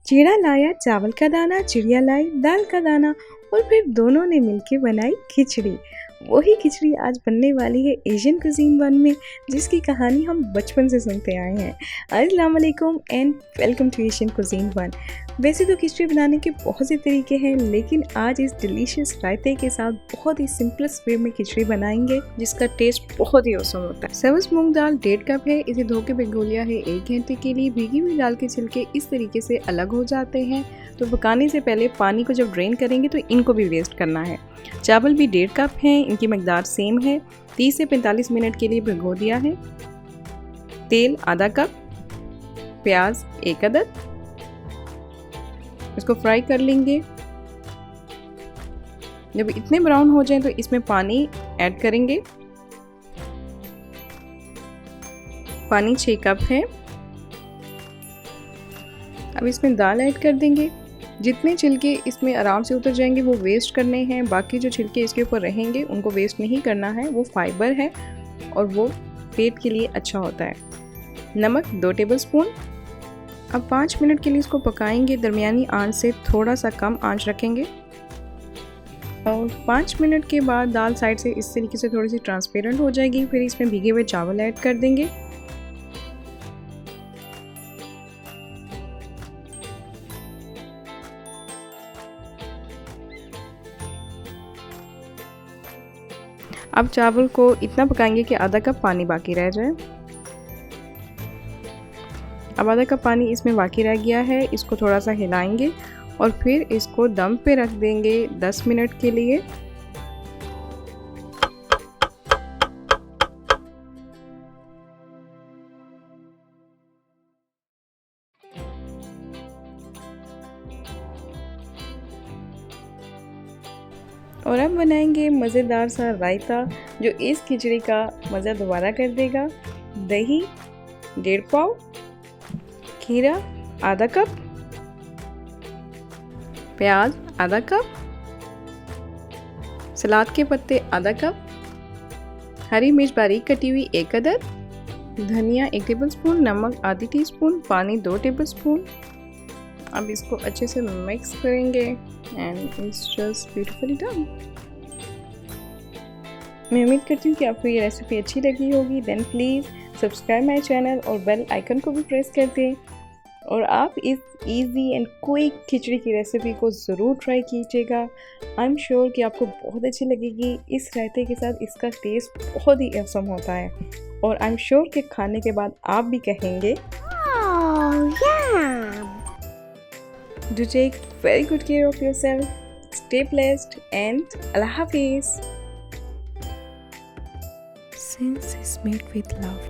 चिड़ा लाया चावल का दाना, चिड़िया लाई दाल का दाना और फिर दोनों ने मिलके बनाई खिचड़ी। वही खिचड़ी आज बनने वाली है एशियन कुजीन वन में, जिसकी कहानी हम बचपन से सुनते आए हैं। अस्सलाम वालेकुम and welcome to Asian cuisine one. वैसे तो खिचड़ी बनाने के बहुत से तरीके हैं, लेकिन आज इस डिलीशियस रायते के साथ बहुत ही सिंपलेस्ट वे में खिचड़ी बनाएंगे, जिसका टेस्ट बहुत ही औसम होता है। सब्ज मूंग दाल 1.5 कप है, इसे धो के भिगो लिया है 1 घंटे के लिए। भीगी हुई दाल के छिलके इस तरीके से अलग हो जाते हैं, तो पकाने से पहले पानी को जब ड्रेन करेंगे तो इनको भी वेस्ट करना है। चावल भी 1.5 कप हैं, इनकी मकदार सेम है। 30 से 45 मिनट के लिए भिगो दिया है। तेल आधा कप, प्याज 1 अदद, इसको फ्राई कर लेंगे। जब इतने ब्राउन हो जाएं तो इसमें पानी ऐड करेंगे। पानी 6 कप है। अब इसमें दाल ऐड कर देंगे। जितने छिलके इसमें आराम से उतर जाएंगे वो वेस्ट करने हैं, बाकी जो छिलके इसके ऊपर रहेंगे उनको वेस्ट नहीं करना है। वो फाइबर है और वो पेट के लिए अच्छा होता है। नमक 2 टेबलस्पून। अब 5 मिनट के लिए इसको पकाएंगे। दरमियानी आंच से थोड़ा सा कम आंच रखेंगे और 5 मिनट के बाद दाल साइड से इस तरीके से थोड़ी सी ट्रांसपेरेंट हो जाएगी। फिर इसमें भीगे हुए चावल ऐड कर देंगे। अब चावल को इतना पकाएंगे कि आधा कप पानी बाकी रह जाए। अब आधा कप पानी इसमें बाकी रह गया है, इसको थोड़ा सा हिलाएंगे और फिर इसको दम पे रख देंगे 10 मिनट के लिए। और अब बनाएंगे मज़ेदार सा रायता, जो इस खिचड़ी का मज़ा दोबारा कर देगा। दही 1.5 पाव, खीरा आधा कप, प्याज आधा कप, सलाद के पत्ते आधा कप, हरी मिर्च बारीक कटी हुई 1 अदद, धनिया 1 टेबलस्पून, नमक आधी टीस्पून, पानी 2 टेबलस्पून। अब इसको अच्छे से मिक्स करेंगे and it's just beautifully done. मैं उम्मीद करती हूँ कि आपको ये रेसिपी अच्छी लगी होगी। Then please subscribe my channel और बेल आइकन को भी प्रेस कर दें। और आप इस इजी एंड क्विक खिचड़ी की रेसिपी को ज़रूर ट्राई कीजिएगा। आई एम श्योर कि आपको बहुत अच्छी लगेगी। इस रायते के साथ इसका टेस्ट बहुत ही औसम होता है और आई एम श्योर कि खाने के बाद आप भी कहेंगे Do take very good care of yourself. Stay blessed and Allah Hafiz. Since is made with love.